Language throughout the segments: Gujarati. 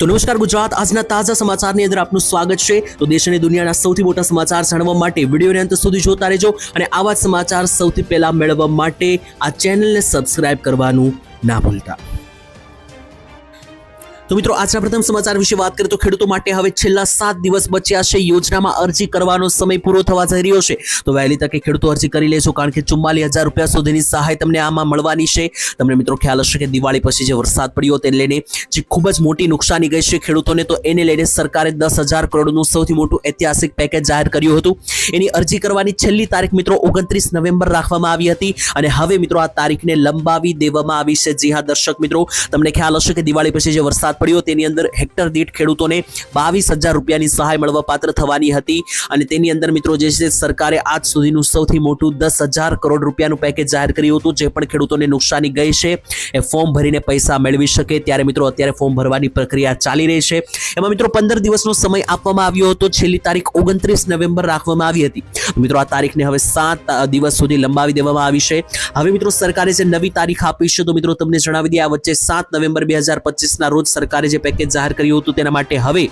તો નમસ્કાર ગુજરાત, આજના તાજા સમાચારની અંદર આપનું સ્વાગત છે। તો દેશ અને દુનિયાના સૌથી મોટા સમાચાર જાણવા માટે વિડીયોને અંત સુધી જોતા રહેજો અને આવા જ સમાચાર સૌથી પહેલા મેળવવા માટે આ ચેનલને સબસ્ક્રાઇબ કરવાનું ના ભૂલતા। તો મિત્રો આજના પ્રથમ સમાચાર વિશે વાત કરીએ તો ખેડૂતો માટે હવે છેલ્લા 7 દિવસ બચ્યા છે। યોજનામાં અરજી કરવાનો સમય પૂરો થવા જઈ રહ્યો છે, તો વહેલી તકે ખેડૂતો અરજી કરી લેજો, કારણ કે 44,000 રૂપિયા સુધીની સહાય તમને આમાં મળવાની છે। તમને મિત્રો ખ્યાલ હશે કે દિવાળી પછી જે વરસાદ પડ્યો તેને લઈને જે ખૂબ જ મોટી નુકસાની ગઈ છે ખેડૂતોને, તો એને લઈને સરકારે 10,000 કરોડનું સૌથી મોટું ઐતિહાસિક પેકેજ જાહેર કર્યું હતું। એની અરજી કરવાની છેલ્લી તારીખ મિત્રો 29 નવેમ્બર રાખવામાં આવી હતી અને હવે મિત્રો આ તારીખને લંબાવી દેવામાં આવી છે। જી હા દર્શક મિત્રો, તમને ખ્યાલ હશે કે દિવાળી પછી જે વરસાદ પડ્યો તેની અંદર હેક્ટર દીઠ ખેડૂતોને 22,000 રૂપિયાની સહાય મળવા પાત્ર થવાની હતી અને તેની અંદર મિત્રો જે છે સરકારે આજ સુધીનું સૌથી મોટું 10,000 કરોડ રૂપિયાનું પેકેજ જાહેર કર્યું હતું। જે પણ ખેડૂતોને નુકસાની ગઈ છે એ ફોર્મ ભરીને પૈસા મેળવી શકે, ત્યારે મિત્રો અત્યારે ફોર્મ ભરવાની પ્રક્રિયા ચાલી રહી છે। એમાં મિત્રો 15 દિવસનો સમય આપવામાં આવ્યો હતો, છેલ્લી તારીખ 29 નવેમ્બર રાખવામાં આવી હતી। મિત્રો આ તારીખને હવે 7 દિવસ સુધી લંબાવી દેવામાં આવી છે। હવે મિત્રો સરકારે જે નવી તારીખ આપી છે, તો મિત્રો તમને જણાવી દઈએ, આ વચ્ચે 7 નવેમ્બર 2025ના રોજ સરકારે જે પેકેજ જાહેર કર્યું હતું તેના માટે હવે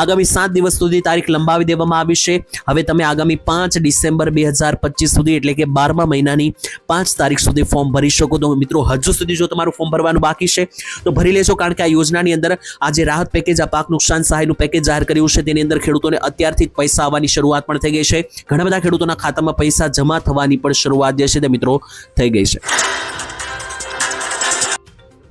આગામી 7 દિવસ સુધી તારીખ લંબાવી દેવામાં આવી છે। હવે તમે આગામી 5 ડિસેમ્બર 2025 સુધી એટલે કે 12મા મહિનાની 5 તારીખ સુધી ફોર્મ ભરી શકો। તો મિત્રો હજુ સુધી જો તમારું ફોર્મ ભરવાનું બાકી છે તો ભરી લેજો, કારણ કે આ યોજનાની અંદર આ જે રાહત પેકેજ, આ પાક નુકસાન સહાયનું પેકેજ જાહેર કર્યું છે તેની અંદર ખેડૂતોને અત્યારથી જ પૈસા આવવાની શરૂઆત પણ થઈ ગઈ છે। ઘણા બધા ખેડૂતોના ખાતામાં પૈસા જમા થવાની પણ શરૂઆત જે છે તે મિત્રો થઈ ગઈ છે।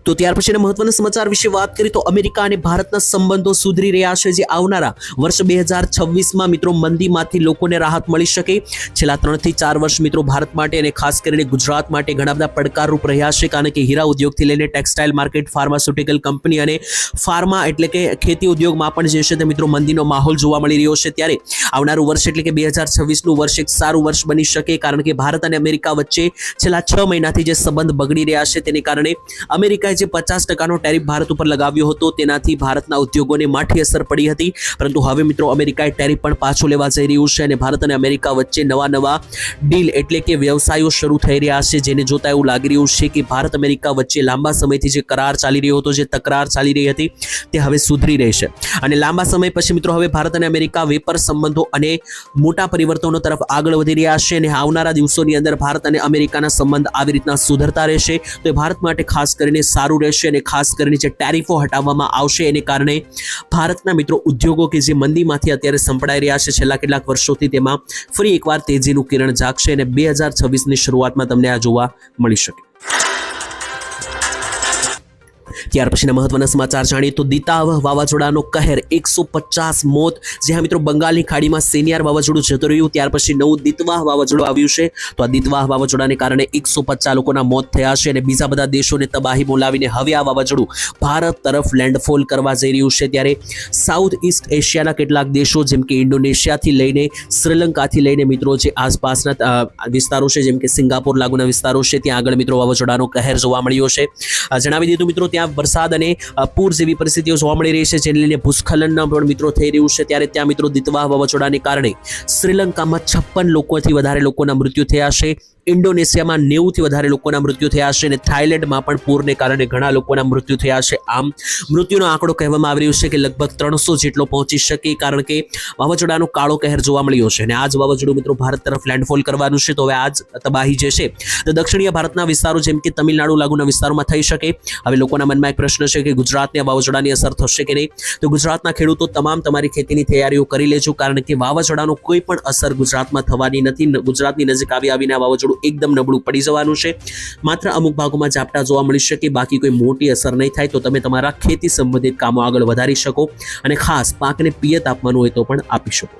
તો ત્યાર પછીના મહત્વના સમાચાર વિશે વાત કરીએ તો અમેરિકા અને ભારતના સંબંધો સુધરી રહ્યા છે, જે આવનારા વર્ષ 2026માં મિત્રો મંદીમાંથી લોકોને રાહત મળી શકે। છેલ્લા 3 થી 4 વર્ષ મિત્રો ભારત માટે અને ખાસ કરીને ગુજરાત માટે ઘણા બધા પડકારરૂપ રહ્યા છે, કારણ કે હીરા ઉદ્યોગથી લઈને ટેક્સટાઇલ માર્કેટ, ફાર્માસ્યુટિકલ કંપની અને ફાર્મા એટલે કે ખેતી ઉદ્યોગમાં પણ જે છે તે મિત્રો મંદીનો માહોલ જોવા મળી રહ્યો છે। ત્યારે આવનારું વર્ષ એટલે કે 2026નું વર્ષ એક સારું વર્ષ બની શકે, કારણ કે ભારત અને અમેરિકા વચ્ચે છેલ્લા 6 મહિનાથી જે સંબંધ બગડી રહ્યા છે તેને કારણે અમેરિકા જે 50% ટેરિફ ભારત ઉપર લગાવ્યો હતો તેનાથી ભારતના ઉદ્યોગોને માઠી અસર પડી હતી, પરંતુ હવે મિત્રો અમેરિકાએ ટેરિફ પણ પાછો લેવા જઈ રહ્યું છે અને ભારત અને અમેરિકા વચ્ચે નવા ડીલ એટલે કે વ્યવસાયો શરૂ થઈ રહ્યા છે, જેને જોતા એવું લાગી રહ્યું છે કે ભારત અમેરિકા વચ્ચે લાંબા સમયથી જે કરાર ચાલી રહ્યો હતો, જે તકરાર ચાલી રહી હતી, તે હવે સુધરી રહી છે અને લાંબા સમય પછી મિત્રો હવે ભારત અને અમેરિકા વેપાર સંબંધો અને મોટા પરિવર્તનો તરફ આગળ વધી રહ્યા છે અને આવનારા દિવસોની અંદર ભારત અને અમેરિકાના સંબંધ આવી રીતના સુધરતા રહેશે તો એ ભારત માટે ખાસ કરીને સારું રહેશે અને ખાસ કરીને જે ટેરિફો હટાવવામાં આવશે એને કારણે ભારતના મિત્રો ઉદ્યોગો કે જે મંદીમાંથી અત્યારે સંપડાઈ રહ્યા છે છેલ્લા કેટલાક વર્ષોથી, તેમાં ફરી એકવાર તેજીનું કિરણ જાગશે અને 2026ની શરૂઆતમાં તમને આ જોવા મળી શકે। ત્યાર પછીના મહત્વના સમાચાર જાણીએ તો દિતાવહ વાવાઝોડાનો કહેર, 150 મોત। જે હા મિત્રો બંગાળની ખાડીમાં સેનિયાર વાવાઝોડું જતું રહ્યું, ત્યાર પછી નવું દિતવાહ વાવાઝોડું આવ્યું છે, તો આ દિતવાહ વાવાઝોડાને કારણે 150 લોકોના મોત થયા છે અને બીજા બધા દેશોને તબાહી બોલાવીને હવે આ વાવાઝોડું ભારત તરફ લેન્ડફોલ કરવા જઈ રહ્યું છે। ત્યારે સાઉથ ઈસ્ટ એશિયાના કેટલાક દેશો જેમ કે ઇન્ડોનેશિયાથી લઈને શ્રીલંકાથી લઈને મિત્રો જે આસપાસના વિસ્તારો છે જેમ કે સિંગાપોર લાગુના વિસ્તારો છે, ત્યાં આગળ મિત્રો વાવાઝોડાનો કહેર જોવા મળ્યો છે। જણાવી દીધું મિત્રો ત્યાં વરસાદ અને પૂર જેવી પરિસ્થિતિઓ જોવા મળી રહી છે, જેને લઈને ભૂસ્ખલનના પણ મિત્રો થઈ રહ્યું છે। ત્યારે ત્યાં મિત્રો દિતવાહ વાવાઝોડાને કારણે શ્રીલંકામાં 56 લોકોથી વધારે લોકોના મૃત્યુ થયા છે, ઇન્ડોનેશિયામાં 90થી વધારે લોકોના મૃત્યુ થયા છે અને થાઇલેન્ડમાં પણ પૂરને કારણે ઘણા લોકોના મૃત્યુ થયા છે। આમ મૃત્યુનો આંકડો કહેવામાં આવી રહ્યો છે કે લગભગ 300 જેટલો પહોંચી શકે, કારણ કે વાવાઝોડાનો કાળો કહેર જોવા મળ્યો છે અને આ જ વાવાઝોડું મિત્રો ભારત તરફ લેન્ડફોલ કરવાનું છે। તો હવે આ જ તબાહી જે છે તો દક્ષિણીય ભારતના વિસ્તારો જેમ કે તમિલનાડુ લાગુના વિસ્તારોમાં થઈ શકે। હવે લોકોના મનમાં એક પ્રશ્ન છે કે ગુજરાતને વાવાઝોડાની અસર થશે કે નહીં, તો ગુજરાતના ખેડૂતો તમારી ખેતીની તૈયારીઓ કરી લેજો, કારણ કે વાવાઝોડાનો કોઈ પણ અસર ગુજરાતમાં થવાની નથી। ગુજરાતની નજીક આવીને આ વાવાઝોડું એકદમ નબળું પડી જવાનું છે, માત્ર અમુક ભાગોમાં ઝાપટા જોવા મળી શકે, બાકી કોઈ મોટી અસર નહીં થાય, તો તમે તમારા ખેતી સંબંધિત કામો આગળ વધારી શકો અને ખાસ પાકને પિયત આપવાનું હોય તો પણ આપી શકો।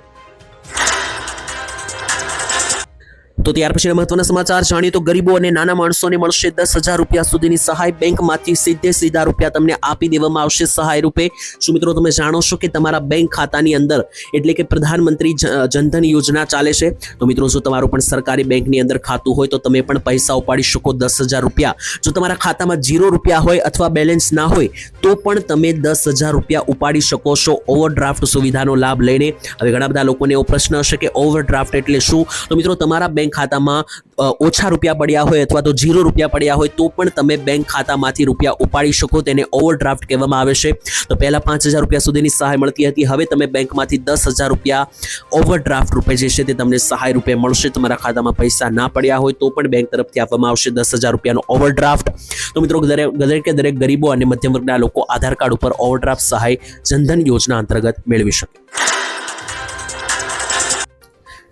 તો ત્યાર પછીના મહત્વના સમાચાર જાણીએ તો ગરીબો અને નાના માણસોને મળશે 10,000 રૂપિયા સુધીની સહાય, બેંકમાંથી સીધા રૂપિયા તમને આપી દેવામાં આવશે સહાય રૂપે। શું મિત્રો તમે જાણો છો કે તમારા બેંક ખાતાની અંદર એટલે કે પ્રધાનમંત્રી જનધન યોજના ચાલે છે, તો મિત્રો જો તમારું પણ સરકારી બેંકની અંદર ખાતું હોય તો તમે પણ પૈસા ઉપાડી શકો 10,000 રૂપિયા। જો તમારા ખાતામાં 0 રૂપિયા હોય અથવા બેલેન્સ ના હોય તો પણ તમે 10,000 રૂપિયા ઉપાડી શકો છો ઓવરડ્રાફ્ટ સુવિધાનો લાભ લઈને। હવે ઘણા બધા લોકોને એવો પ્રશ્ન હશે કે ઓવરડ્રાફ્ટ એટલે શું, તો મિત્રો તમારા બેંક બેંક ખાતામાં ઓછા રૂપિયા પડ્યા હોય અથવા તો 0 રૂપિયા પડ્યા હોય તો પણ તમે બેંક ખાતામાંથી રૂપિયા ઉપાડી શકો. તેને ઓવરડ્રાફ્ટ કહેવામાં આવે છે. તો પહેલા 5,000 રૂપિયા સુધીની સહાય મળતી હતી. હવે તમે બેંકમાંથી 10,000 રૂપિયા ઓવરડ્રાફ્ટ રૂપે જે છે તે તમને સહાય રૂપે મળશે. તમારા ખાતામાં પૈસા ના પડ્યા હોય તો પણ બેંક તરફથી આપવામાં આવશે 10,000 રૂપિયાનો ઓવરડ્રાફ્ટ. તો મિત્રો દરેક ગરીબો અને મધ્યમ વર્ગના લોકો આધાર કાર્ડ ઉપર ઓવરડ્રાફ્ટ સહાય જનધન યોજના અંતર્ગત મેળવી શકે.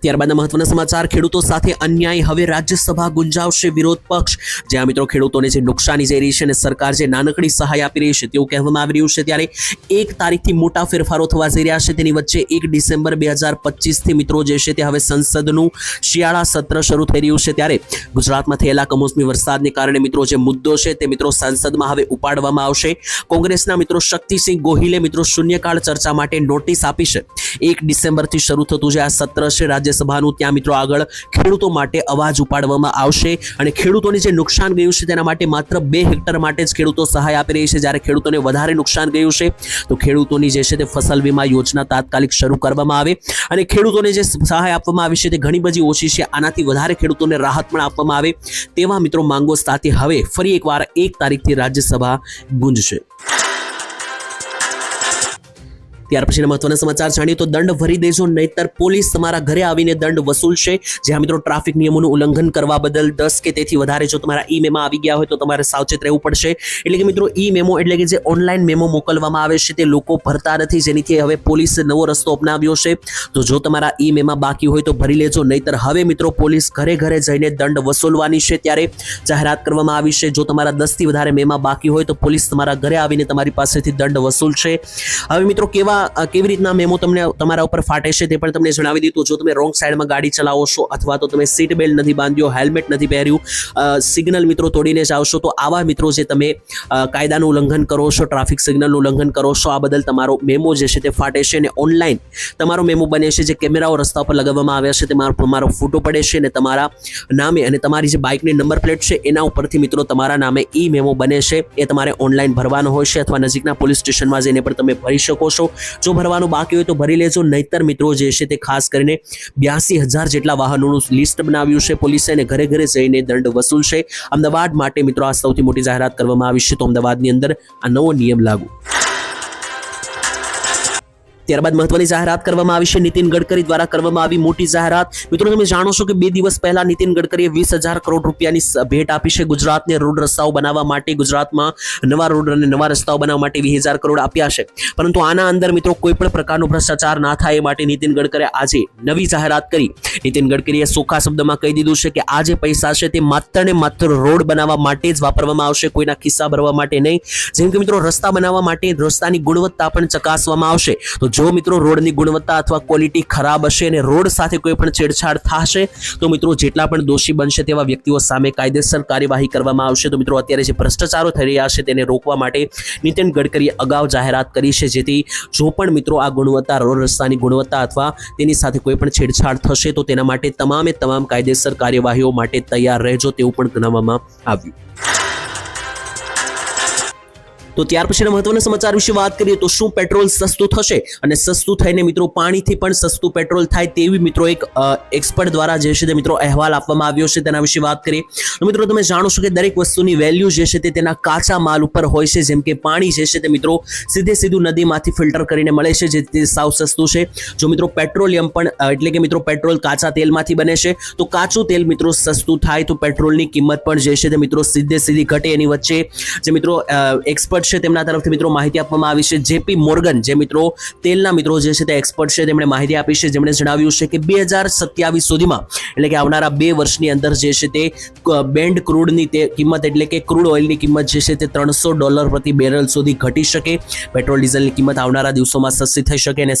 ત્યારબાદના મહત્વના સમાચાર, ખેડૂતો સાથે અન્યાય, હવે રાજ્યસભા ગુંજાવશે વિરોધ પક્ષ. જ્યાં મિત્રો ખેડૂતોને જે નુકસાની જઈ રહી છે અને સરકાર જે નાનકડી સહાય આપી રહી છે તેવું કહેવામાં આવી રહ્યું છે, ત્યારે 1 તારીખથી મોટા ફેરફારો થવા જઈ રહ્યા છે. તેની વચ્ચે 1 ડિસેમ્બર 2025થી મિત્રો જે છે તે હવે સંસદનું શિયાળા સત્ર શરૂ થઈ રહ્યું છે. ત્યારે ગુજરાતમાં થયેલા કમોસમી વરસાદને કારણે મિત્રો જે મુદ્દો છે તે મિત્રો સંસદમાં હવે ઉપાડવામાં આવશે. કોંગ્રેસના મિત્રો શક્તિસિંહ ગોહિલે મિત્રો શૂન્યકાળ ચર્ચા માટે નોટિસ આપી છે. 1 ડિસેમ્બરથી શરૂ થતું જે આ સત્ર છે રાજ્યસભાનું, ત્યાં મિત્રો આગળ ખેડૂતો માટે અવાજ ઉપાડવામાં આવશે અને ખેડૂતોને જે નુકસાન ગયું છે તેના માટે માત્ર 2 હેક્ટર માટે જ ખેડૂતો સહાય આપી રહી છે. જ્યારે ખેડૂતોને વધારે નુકસાન ગયું છે તો ખેડૂતોની જે છે તે ફસલ વીમા યોજના તાત્કાલિક શરૂ કરવામાં આવે અને ખેડૂતોને જે સહાય આપવામાં આવી છે તે ઘણી બધી ઓછી છે. આનાથી વધારે ખેડૂતોને રાહત પણ આપવામાં આવે તેવા મિત્રો માંગો સાથે હવે ફરી એકવાર 1 તારીખથી રાજ્યસભા ગુંજશે. ત્યાર પછીના મહત્વના સમાચાર જાણીએ તો દંડ ભરી દેજો નહીતર પોલીસ તમારા ઘરે આવીને દંડ વસૂલશે. જ્યાં મિત્રો ટ્રાફિક નિયમોનું ઉલ્લંઘન કરવા બદલ 10 કે તેથી વધારે જો તમારા ઈ મેમો આવી ગયા હોય તો તમારે સાવચેત રહેવું પડશે. એટલે કે મિત્રો ઈ મેમો એટલે કે જે ઓનલાઈન મેમો મોકલવામાં આવે છે તે લોકો ભરતા નથી, જેનીથી હવે પોલીસે નવો રસ્તો અપનાવ્યો છે. તો જો તમારા ઈ મેમો બાકી હોય તો ભરી લેજો, નહીતર હવે મિત્રો પોલીસ ઘરે ઘરે જઈને દંડ વસૂલવાની છે. ત્યારે જાહેરાત કરવામાં આવી છે, જો તમારા 10 થી વધારે મેમો બાકી હોય તો પોલીસ તમારા ઘરે આવીને તમારી પાસેથી દંડ વસૂલશે. હવે મિત્રો કેવી રીતના મેમો તમને તમારા ઉપર ફાટે છે તે પણ તમને જણાવી દીધું. જો તમે રોંગ સાઈડમાં ગાડી ચલાવો છો અથવા તો તમે સીટ બેલ્ટ નથી બાંધ્યો, હેલ્મેટ નથી પહેર્યું, સિગ્નલ મિત્રો તોડીને જાઓ છો, તો આવા મિત્રો જે તમે કાયદાનું ઉલ્લંઘન કરો છો, ટ્રાફિક સિગ્નલનું ઉલ્લંઘન કરો છો, આ બદલ તમારો મેમો જે છે તે ફાટે છે. અને ઓનલાઈન તમારો મેમો બને છે, જે કેમેરાઓ રસ્તા પર લગાવવામાં આવ્યા છે તમારો ફોટો પડે છે અને તમારા નામે અને તમારી જે બાઇકની નંબર પ્લેટ છે એના ઉપરથી મિત્રો તમારા નામે ઈ મેમો બને છે. એ તમારે ઓનલાઈન ભરવાનો હોય છે અથવા નજીકના પોલીસ સ્ટેશનમાં જઈને પણ તમે ભરી શકો છો. જો ભરવાનું બાકી હોય તો ભરી લેજો, નહીતર મિત્રો જે છે તે ખાસ કરીને 82,000 જેટલા વાહનોનું લિસ્ટ બનાવ્યું છે પોલીસે અને ઘરે ઘરે જઈને દંડ વસૂલશે. અમદાવાદ માટે મિત્રો આ સૌથી મોટી જાહેરાત કરવામાં આવી છે. તો અમદાવાદની અંદર આ નવો નિયમ લાગુ. ત્યારબાદ મહત્વની જાહેરાત કરવામાં આવી છે. નીતિન ગડકરી દ્વારા કરવામાં આવી મોટી જાહેરાત. મિત્રો તમે જાણો છો કે 2 દિવસ પહેલા નીતિન ગડકરીએ 20,000 કરોડ રૂપિયાની ભેટ આપી છે ગુજરાતને રોડ રસ્તાઓ બનાવવા માટે. ગુજરાતમાં નવા રોડ અને નવા રસ્તાઓ બનાવવા માટે 20,000 કરોડ આપ્યા છે. પરંતુ આના અંદર મિત્રો કોઈ પણ પ્રકારનો ભ્રષ્ટાચાર ના થાય એ માટે નીતિન ગડકરીએ આજે નવી જાહેરાત કરી. નીતિન ગડકરીએ સોખા શબ્દમાં કહી દીધું છે કે આ જે પૈસા છે તે માત્ર ને માત્ર રોડ બનાવવા માટે જ વાપરવામાં આવશે, કોઈના ખિસ્સા ભરવા માટે નહીં. જેમ કે મિત્રો રસ્તા બનાવવા માટે રસ્તાની ગુણવત્તા પણ ચકાસવામાં આવશે. તો જો મિત્રો રોડની ગુણવત્તા અથવા ક્વોલિટી ખરાબ હશે અને રોડ સાથે કોઈ પણ છેડછાડ થશે તો મિત્રો જેટલા પણ દોષી બનશે તેવા વ્યક્તિઓ સામે કાયદેસર કાર્યવાહી કરવામાં આવશે. તો મિત્રો અત્યારે જે ભ્રષ્ટાચારો થઈ રહ્યા છે તેને રોકવા માટે નીતિન ગડકરીએ અગાઉ જાહેરાત કરી છે, જેથી જો પણ મિત્રો આ ગુણવત્તા રોડ રસ્તાની ગુણવત્તા અથવા તેની સાથે કોઈ પણ છેડછાડ થશે તો તેના માટે તમામ કાયદેસર કાર્યવાહીઓ માટે તૈયાર રહેજો તેવું પણ જણાવવામાં આવ્યું. તો ત્યાર પછીના મહત્વના સમાચાર વિશે વાત કરીએ તો શું પેટ્રોલ સસ્તું થશે અને સસ્તું થઈને મિત્રો પાણીથી પણ સસ્તું પેટ્રોલ થાય તેવી મિત્રો એક એક્સપર્ટ દ્વારા જે છે તે મિત્રો અહેવાલ આપવામાં આવ્યો છે, તેના વિશે વાત કરીએ તો મિત્રો તમે જાણો છો કે દરેક વસ્તુની વેલ્યુ જે છે તે તેના કાચા માલ ઉપર હોય છે. જેમ કે પાણી જે છે તે મિત્રો સીધું નદીમાંથી ફિલ્ટર કરીને મળે છે, જે તે સાવ સસ્તું છે. જો મિત્રો પેટ્રોલિયમ પણ એટલે કે મિત્રો પેટ્રોલ કાચા તેલમાંથી બને છે તો કાચું તેલ મિત્રો સસ્તું થાય તો પેટ્રોલની કિંમત પણ જે છે તે મિત્રો સીધી ઘટે. એની વચ્ચે જે મિત્રો એક્સપર્ટ છે તેમના તરફથી મિત્રો માહિતી આપવામાં આવી છે. જેપી મોર્ગન જે મિત્રો તેલના મિત્રો જે છે તે એક્સપર્ટ છે તેમણે માહિતી આપી છે, જેમણે જણાવ્યું છે કે 2027 સુધીમાં એટલે કે આવનારા 2 વર્ષની અંદર જે છે તે બેન્ડ ક્રૂડની તે કિંમત એટલે કે ક્રૂડ ઓઇલની કિંમત જે છે તે $300 પ્રતિ બેરલ સુધી ઘટી શકે. પેટ્રોલ ડીઝલની કિંમત આવનારા દિવસોમાં સસ્તી થઈ શકે અને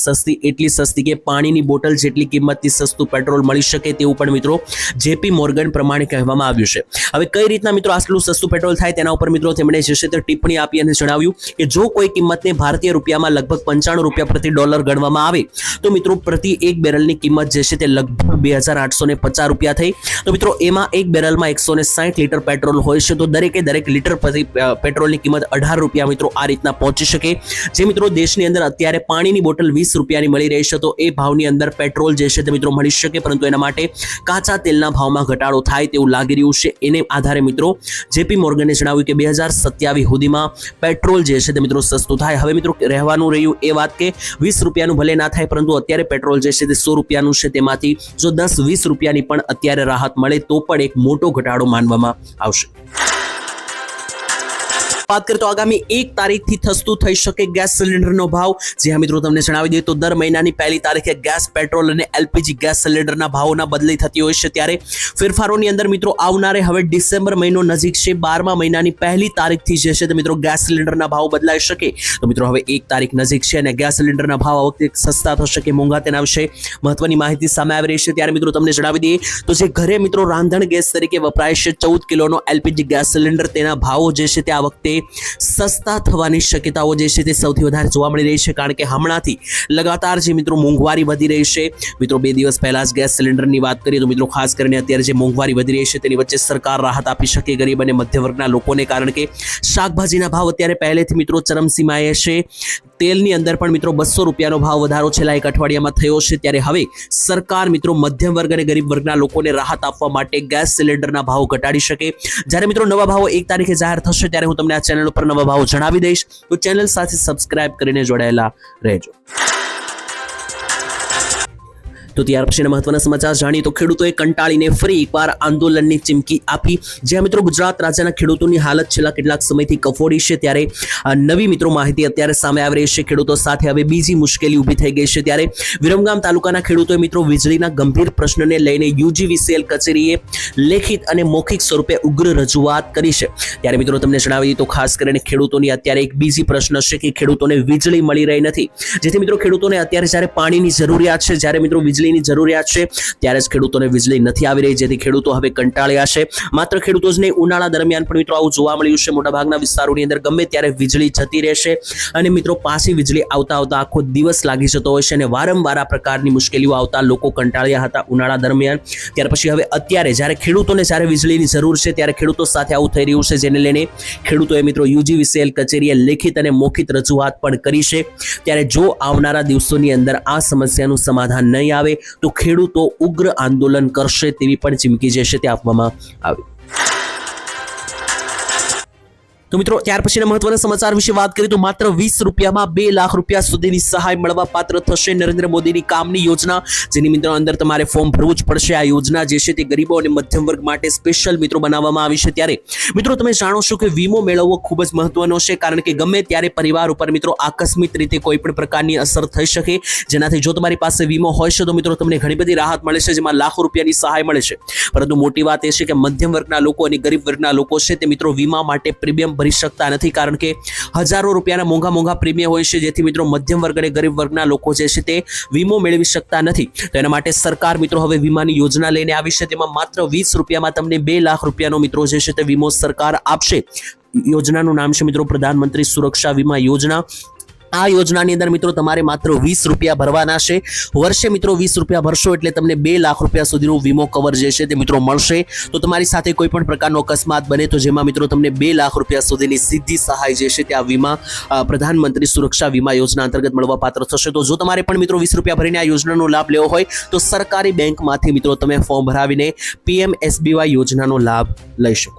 એટલી સસ્તી કે પાણીની બોટલ જેટલી કિંમતથી સસ્તું પેટ્રોલ મળી શકે તેવું પણ મિત્રો જેપી મોર્ગન પ્રમાણે કહેવામાં આવ્યું છે. હવે કઈ રીતના મિત્રો આટલું સસ્તું પેટ્રોલ થાય તેના ઉપર મિત્રો તેમણે જે છે તે ટિપ્પણી આપી અને તમને જણાવ્યું કે જો કોઈ કિંમતને ભારતીય રૂપિયામાં લગભગ 95 રૂપિયા પ્રતિ ડોલર ગણવામાં આવે તો મિત્રો પ્રતિ એક બેરલની કિંમત જે છે તે લગભગ 2850 રૂપિયા થઈ. તો મિત્રો એમાં એક બેરલમાં 160 લીટર પેટ્રોલ હોય છે, તો દરેક લીટર પ્રતિ પેટ્રોલની કિંમત 18 રૂપિયા મિત્રો આ રીતના પહોંચી શકે. જે મિત્રો દેશની અંદર અત્યારે પાણીની બોટલ 20 રૂપિયાની મળી રહી છે, તો એ ભાવની અંદર પેટ્રોલ જે છે તે મિત્રો મળી શકે, પરંતુ એના માટે કાચા તેલના ભાવમાં ઘટાડો થાય તેવું લાગી રહ્યું છે. એને આધારે મિત્રો જેપી મોર્ગને જણાવ્યું કે 2027 સુધીમાં પેટ્રોલ જે છે તે મિત્રો સસ્તું થાય. હવે મિત્રો રહેવાનું રહ્યું એ વાત કે 20 રૂપિયાનું ભલે ના થાય, પરંતુ અત્યારે પેટ્રોલ જે છે તે 100 રૂપિયાનું છે, તેમાંથી જો 10-20 રૂપિયાની પણ અત્યારે રાહત મળે તો પણ એક મોટો ઘટાડો માનવામાં આવશે. વાત કરીએ તો આગામી 1 તારીખથી થતું થઈ શકે ગેસ સિલિન્ડરનો ભાવ. જે મિત્રો તમને જણાવી દઈએ તો દર મહિનાની 1લી તારીખે ગેસ, પેટ્રોલ અને એલપીજી ગેસ સિલિન્ડરના ભાવોના બદલી થતી હોય છે, ત્યારે ફેરફારોની અંદર મિત્રો આવનારે હવે ડિસેમ્બર મહિનો નજીક છે, 12મા મહિનાની 1લી તારીખથી જે છે તે મિત્રો ગેસ સિલિન્ડરના ભાવ બદલાઈ શકે. તો મિત્રો હવે 1 તારીખ નજીક છે અને ગેસ સિલિન્ડરના ભાવ આ વખતે સસ્તા થશે કે મોંઘા તેના વિશે મહત્વની માહિતી સામે આવી રહી છે. ત્યારે મિત્રો તમને જણાવી દઈએ તો જે ઘરે મિત્રો રાંધણ ગેસ તરીકે વપરાય છે 14 કિલોનો એલપીજી ગેસ સિલિન્ડર, તેના ભાવો જે છે તે આ વખતે સસ્તા થવાની શક્યતાઓ જે છે તે સૌથી વધારે જોવા મળી રહી છે, કારણ કે હમણાંથી લગાતાર જે મિત્રો મોંઘવારી વધી રહી છે. મિત્રો 2 દિવસ પહેલા જ ગેસ સિલિન્ડરની વાત કરીએ તો મિત્રો ખાસ કરીને અત્યારે જે મોંઘવારી વધી રહી છે તેની વચ્ચે સરકાર રાહત આપી શકે ગરીબ અને મધ્ય વર્ગના લોકોને, કારણ કે શાકભાજીના ભાવ અત્યારે પહેલેથી મિત્રો ચરમસીમાએ છે. તેલની અંદર પણ મિત્રો 200 રૂપિયાનો ભાવ વધારો છેલ્લા 1 અઠવાડિયામાં થયો છે. ત્યારે હવે સરકાર મિત્રો મધ્યમ વર્ગ અને ગરીબ વર્ગના લોકોને રાહત આપવા માટે ગેસ સિલિન્ડરના ભાવ ઘટાડી શકે. જ્યારે મિત્રો નવા ભાવો 1 તારીખે જાહેર થશે ત્યારે હું તમને આ ચેનલ ઉપર નવા ભાવ જણાવી દઈશ, તો ચેનલ સાથે સબસ્ક્રાઇબ કરીને જોડાયેલા રહેજો. તો ત્યાર પછીના મહત્વના સમાચાર જાણીએ તો ખેડૂતોએ કંટાળીને ફરી એકવાર આંદોલનની ચીમકી આપી. જ્યાં મિત્રો ગુજરાત રાજ્યના ખેડૂતોની હાલત છેલ્લા કેટલાક સમયથી કફોડી છે, ત્યારે નવી મિત્રો માહિતી અત્યારે સામે આવી રહી છે. ખેડૂતો સાથે હવે બીજી મુશ્કેલી ઊભી થઈ ગઈ છે. ત્યારે વિરમગામ તાલુકાના ખેડૂતોએ મિત્રો વીજળીના ગંભીર પ્રશ્નને લઈને યુજીવીસીએલ કચેરીએ લેખિત અને મૌખિક સ્વરૂપે ઉગ્ર રજૂઆત કરી છે. ત્યારે મિત્રો તમને જણાવી દઈએ તો ખાસ કરીને ખેડૂતોની અત્યારે એક બીજી પ્રશ્ન છે કે ખેડૂતોને વીજળી મળી રહી નથી, જેથી મિત્રો ખેડૂતોને અત્યારે જ્યારે પાણીની જરૂરિયાત છે, જ્યારે મિત્રો વીજળીની જરૂરિયાત છે, ત્યારે જ ખેડૂતોને વીજળી નથી આવી રહી, જેથી ખેડૂતો હવે કંટાળ્યા છે. માત્ર ખેડૂતો જ નહીં, ઉનાળા દરમિયાન પણ મિત્રો આવું જોવા મળ્યું છે. મોટાભાગના વિસ્તારોની અંદર ગમે ત્યારે વીજળી જતી રહેશે અને મિત્રો પાછી વીજળી આવતા આખો દિવસ લાગી જતો હોય છે અને વારંવાર આ પ્રકારની મુશ્કેલીઓ આવતા લોકો કંટાળ્યા હતા ઉનાળા દરમિયાન. ત્યાર પછી હવે અત્યારે જ્યારે ખેડૂતોને જ્યારે વીજળીની જરૂર છે, ત્યારે ખેડૂતો સાથે આવું થઈ રહ્યું છે, જેને લઈને ખેડૂતોએ મિત્રો યુજીવીસીએલ કચેરીએ લેખિત અને મૌખિક રજૂઆત પણ કરી છે. ત્યારે જો આવનારા દિવસોની અંદર આ સમસ્યાનું સમાધાન નહીં આવે તો ખેડૂતો ઉગ્ર આંદોલન કરશે તેવી પણ ચીમકી જે છે તે આપવામાં આવી. તો મિત્રો ત્યાર પછીના મહત્વના સમાચાર વિશે વાત કરીએ તો માત્ર 20 રૂપિયામાં 2 લાખ રૂપિયા સુધીની સહાય મળવા પાત્ર થશે નરેન્દ્ર મોદીની કામની યોજના, જેની મિત્રો અંદર તમારે ફોર્મ ભરવું જ પડશે. આ યોજના જે છે તે ગરીબો અને મધ્યમ વર્ગ માટે સ્પેશિયલ મિત્રો બનાવવામાં આવી છે. ત્યારે મિત્રો તમે જાણો છો કે વીમો મેળવવો ખૂબ જ મહત્વનો છે, કારણ કે ગમે ત્યારે પરિવાર ઉપર મિત્રો આકસ્મિક રીતે કોઈ પણ પ્રકારની અસર થઈ શકે, જેનાથી જો તમારી પાસે વીમો હોય છે તો મિત્રો તમને ઘણી બધી રાહત મળે છે, જેમાં લાખો રૂપિયાની સહાય મળે છે. પરંતુ મોટી વાત એ છે કે મધ્યમ વર્ગના લોકો અને ગરીબ વર્ગના લોકો છે તે મિત્રો વીમા માટે પ્રીમિયમ ભરી શકતા નથી, કારણ કે હજારો રૂપિયાના મોંઘા પ્રીમિયમ હોય છે, જેથી મિત્રો મધ્યમ વર્ગ અને ગરીબ વર્ગના લોકો જે છે તે વીમો મેળવી શકતા નથી. તો એના માટે સરકાર મિત્રો હવે વીમાની યોજના લઈને આવી છે, તેમાં માત્ર 20 રૂપિયામાં તમને 2 લાખ રૂપિયાનો મિત્રો જે છે તે વીમો સરકાર આપશે. યોજનાનું નામ છે મિત્રો પ્રધાનમંત્રી સુરક્ષા વીમા યોજના. આ યોજનાની અંદર મિત્રો તમારે માત્ર 20 રૂપિયા ભરવાના છે. વર્ષે મિત્રો 20 રૂપિયા ભરશો એટલે તમને 2 લાખ રૂપિયા સુધીનો વીમો કવર જે છે તે મિત્રો મળશે. તો તમારી સાથે કોઈ પણ પ્રકારનો અકસ્માત બને તો જેમાં મિત્રો તમને 2 લાખ રૂપિયા સુધીની સીધી સહાય જે છે તે આ વીમા પ્રધાનમંત્રી સુરક્ષા વીમા યોજના અંતર્ગત મળવા પાત્ર થશે. તો જો તમારે પણ મિત્રો 20 રૂપિયા ભરીને આ યોજનાનો લાભ લેવો હોય તો સરકારી બેંકમાંથી મિત્રો તમે ફોર્મ ભરાવીને PMSBY યોજનાનો લાભ લઈ શકો.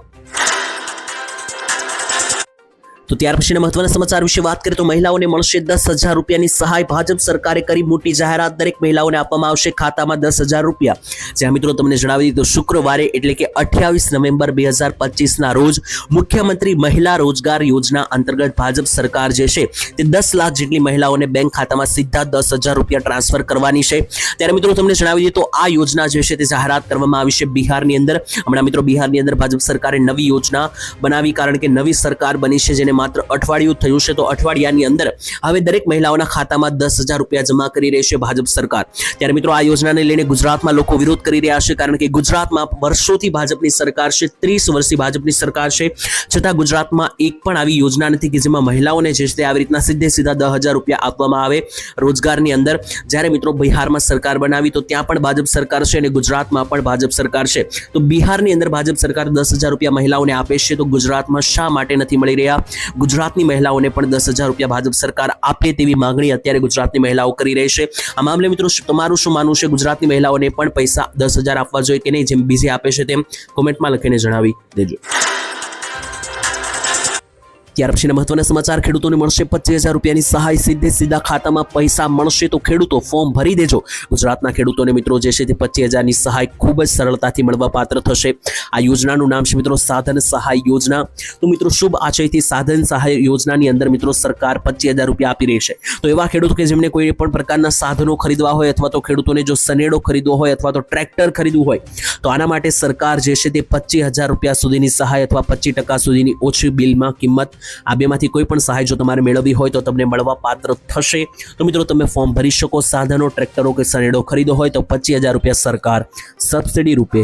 તો ત્યાર પછીના મહત્વના સમાચાર વિશે વાત કરીએ તો મહિલાઓને મળશે 10,000 રૂપિયાની સહાય. ભાજપ સરકારે કરી મોટી જાહેરાત. દરેક મહિલાઓને આપવામાં આવશે ખાતામાં 10,000 રૂપિયા. જ્યાં મિત્રો તમને જણાવી દીધું શુક્રવારે એટલે કે 28 નવેમ્બર 2025 ના રોજ મુખ્યમંત્રી મહિલા રોજગાર યોજના અંતર્ગત ભાજપ સરકાર જે છે તે 10 લાખ જેટલી મહિલાઓને બેંક ખાતામાં સીધા 10,000 રૂપિયા ટ્રાન્સફર કરવાની છે. ત્યારે મિત્રો તમને જણાવી દઈએ તો આ યોજના જે છે તે જાહેરાત કરવામાં આવી છે બિહારની અંદર. હમણાં મિત્રો બિહારની અંદર ભાજપ સરકારે નવી યોજના બનાવી, કારણ કે નવી સરકાર બની છે, જેને માત્ર અઠવાડિયું થયું છે, તો અઠવાડિયાની અંદર હવે દરેક મહિલાઓના ખાતામાં 10,000 રૂપિયા જમા કરી રહી છે ભાજપ સરકાર. ત્યારે મિત્રો આ યોજનાને લઈને ગુજરાતમાં લોકો વિરોધ કરી રહ્યા છે, કારણ કે ગુજરાતમાં વર્ષોથી ભાજપની સરકાર છે, 30 વર્ષથી ભાજપની સરકાર છે, છતાં ગુજરાતમાં એક પણ આવી યોજના નથી કે જેમાં મહિલાઓને જે છે તે આવી રીતના સીધે 10,000 રૂપિયા આપવામાં આવે રોજગારની અંદર. જ્યારે મિત્રો બિહારમાં સરકાર બનાવી તો ત્યાં પણ ભાજપ સરકાર છે અને ગુજરાતમાં પણ ભાજપ સરકાર છે. તો બિહારની અંદર ભાજપ સરકાર 10,000 રૂપિયા મહિલાઓને આપે છે, તો ગુજરાતમાં શા માટે નથી મળી રહ્યા? ગુજરાતની મહિલાઓને પણ 10,000 રૂપિયા ભાજપ સરકાર આપે તેવી માંગણી અત્યારે ગુજરાતની મહિલાઓ કરી રહી છે. આ મામલે મિત્રો તમારું શું માનવું છે? ગુજરાતની મહિલાઓને પણ પૈસા 10,000 આપવા જોઈએ કે નહીં, જેમ બીજે આપે છે તેમ? કોમેન્ટમાં લખીને જણાવી દેજો. ત્યાર પછીના મહત્વના સમાચાર. ખેડૂતોને મળશે 25,000 રૂપિયાની સહાય, સીધા ખાતામાં પૈસા મળશે, તો ખેડૂતો ફોર્મ ભરી દેજો. ગુજરાતના ખેડૂતોને મિત્રો જે છે તે 25,000ની સહાય ખૂબ જ સરળતાથી મળવા પાત્ર થશે. આ યોજનાનું નામ છે મિત્રો સાધન સહાય યોજના. તો મિત્રો શુભ આશયથી સાધન સહાય યોજનાની અંદર મિત્રો સરકાર 25,000 રૂપિયા આપી રહી છે. તો એવા ખેડૂતો કે જેમને કોઈ પણ પ્રકારના સાધનો ખરીદવા હોય, અથવા તો ખેડૂતોને જો સનેડો ખરીદવો હોય, અથવા તો ટ્રેક્ટર ખરીદવું હોય, તો આના માટે સરકાર જે છે તે 25,000 રૂપિયા સુધીની સહાય અથવા 25% સુધીની ઓછી બિલમાં કિંમત, આ બેમાંથી કોઈ પણ સહાય જો તમારે મેળવવી હોય તો તમને મળવા પાત્ર થશે. તો મિત્રો તમે ફોર્મ ભરી શકો. સાધનો, ટ્રેક્ટરો કે સનેડો ખરીદો હોય તો 25,000 રૂપિયા સરકાર સબસિડી રૂપે